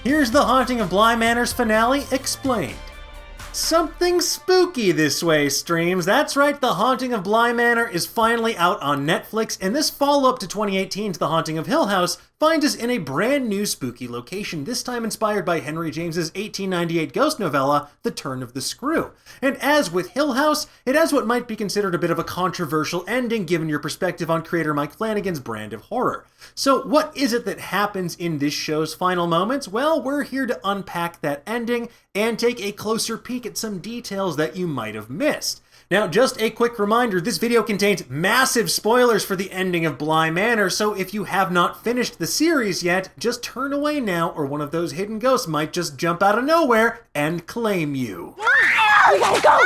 Here's The Haunting of Bly Manor's finale explained. Something spooky this way, streams. That's right, The Haunting of Bly Manor is finally out on Netflix, and this follow-up to 2018's The Haunting of Hill House finds us in a brand new spooky location, this time inspired by Henry James's 1898 ghost novella, The Turn of the Screw. And as with Hill House, it has what might be considered a bit of a controversial ending given your perspective on creator Mike Flanagan's brand of horror. So what is it that happens in this show's final moments? Well, we're here to unpack that ending and take a closer peek at some details that you might have missed. Now, just a quick reminder, this video contains massive spoilers for the ending of Bly Manor, so if you have not finished the series yet, just turn away now or one of those hidden ghosts might just jump out of nowhere and claim you. We gotta go!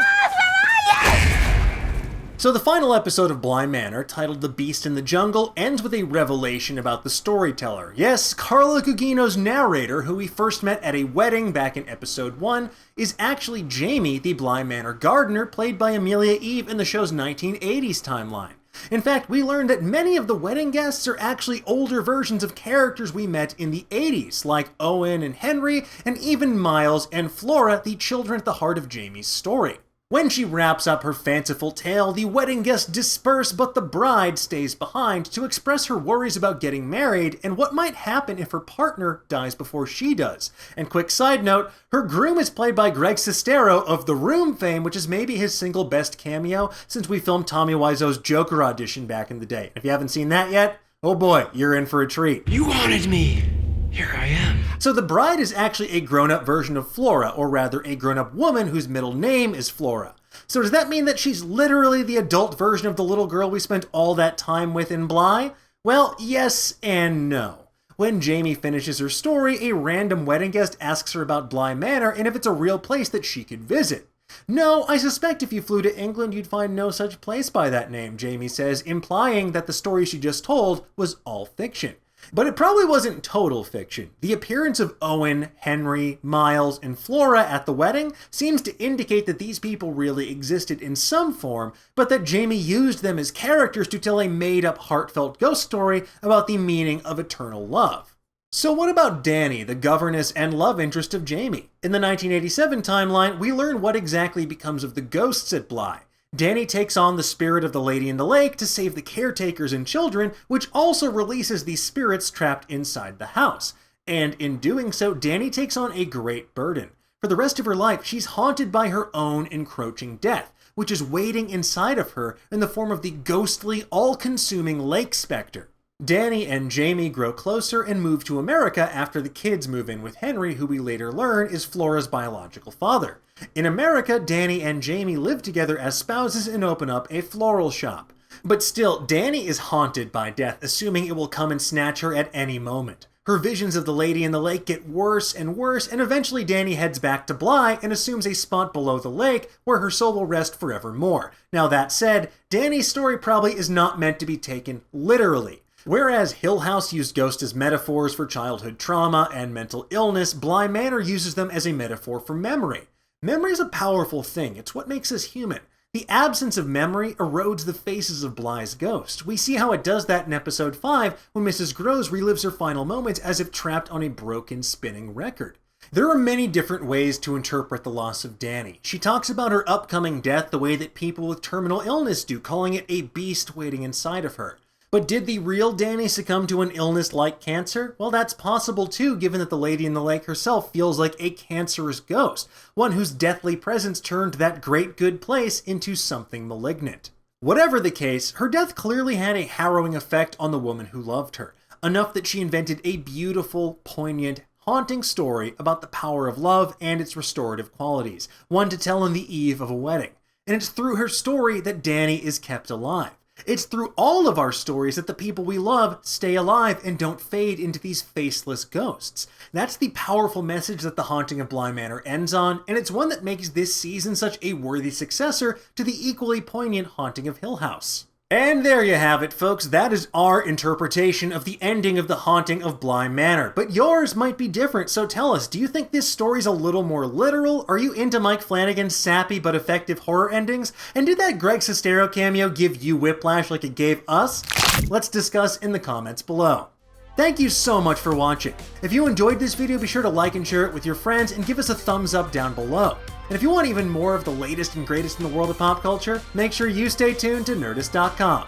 So the final episode of Bly Manor, titled The Beast in the Jungle, ends with a revelation about the storyteller. Yes, Carla Gugino's narrator, who we first met at a wedding back in episode 1, is actually Jamie, the Bly Manor gardener, played by Amelia Eve in the show's 1980s timeline. In fact, we learned that many of the wedding guests are actually older versions of characters we met in the 80s, like Owen and Henry, and even Miles and Flora, the children at the heart of Jamie's story. When she wraps up her fanciful tale, the wedding guests disperse, but the bride stays behind to express her worries about getting married and what might happen if her partner dies before she does. And quick side note, her groom is played by Greg Sestero of The Room fame, which is maybe his single best cameo since we filmed Tommy Wiseau's Joker audition back in the day. If you haven't seen that yet, oh boy, you're in for a treat. You wanted me. Here I am. So the bride is actually a grown-up version of Flora, or rather a grown-up woman whose middle name is Flora. So does that mean that she's literally the adult version of the little girl we spent all that time with in Bly? Well, yes and no. When Jamie finishes her story, a random wedding guest asks her about Bly Manor and if it's a real place that she could visit. No, I suspect if you flew to England, you'd find no such place by that name, Jamie says, implying that the story she just told was all fiction. But it probably wasn't total fiction. The appearance of Owen, Henry, Miles, and Flora at the wedding seems to indicate that these people really existed in some form, but that Jamie used them as characters to tell a made-up, heartfelt ghost story about the meaning of eternal love. So what about Dany, the governess and love interest of Jamie? In the 1987 timeline, we learn what exactly becomes of the ghosts at Bly. Dany takes on the spirit of the Lady in the Lake to save the caretakers and children, which also releases the spirits trapped inside the house. And in doing so, Dany takes on a great burden. For the rest of her life, she's haunted by her own encroaching death, which is waiting inside of her in the form of the ghostly, all-consuming lake specter. Dany and Jamie grow closer and move to America after the kids move in with Henry, who we later learn is Flora's biological father. In America, Dany and Jamie live together as spouses and open up a floral shop. But still, Dany is haunted by death, assuming it will come and snatch her at any moment. Her visions of the Lady in the Lake get worse and worse, and eventually Dany heads back to Bly and assumes a spot below the lake where her soul will rest forevermore. Now that said, Dany's story probably is not meant to be taken literally. Whereas Hill House used ghosts as metaphors for childhood trauma and mental illness, Bly Manor uses them as a metaphor for memory. Memory is a powerful thing. It's what makes us human. The absence of memory erodes the faces of Bly's ghost. We see how it does that in episode 5 when Mrs. Groves relives her final moments as if trapped on a broken spinning record. There are many different ways to interpret the loss of Dany. She talks about her upcoming death the way that people with terminal illness do, calling it a beast waiting inside of her. But did the real Dany succumb to an illness like cancer? Well, that's possible too, given that the Lady in the Lake herself feels like a cancerous ghost, one whose deathly presence turned that great good place into something malignant. Whatever the case, her death clearly had a harrowing effect on the woman who loved her, enough that she invented a beautiful, poignant, haunting story about the power of love and its restorative qualities, one to tell on the eve of a wedding. And it's through her story that Dany is kept alive. It's through all of our stories that the people we love stay alive and don't fade into these faceless ghosts. That's the powerful message that The Haunting of Bly Manor ends on, and it's one that makes this season such a worthy successor to the equally poignant Haunting of Hill House. And there you have it, folks. That is our interpretation of the ending of The Haunting of Bly Manor. But yours might be different, so tell us, do you think this story's a little more literal? Are you into Mike Flanagan's sappy but effective horror endings? And did that Greg Sestero cameo give you whiplash like it gave us? Let's discuss in the comments below. Thank you so much for watching. If you enjoyed this video, be sure to like and share it with your friends and give us a thumbs up down below. And if you want even more of the latest and greatest in the world of pop culture, make sure you stay tuned to Nerdist.com.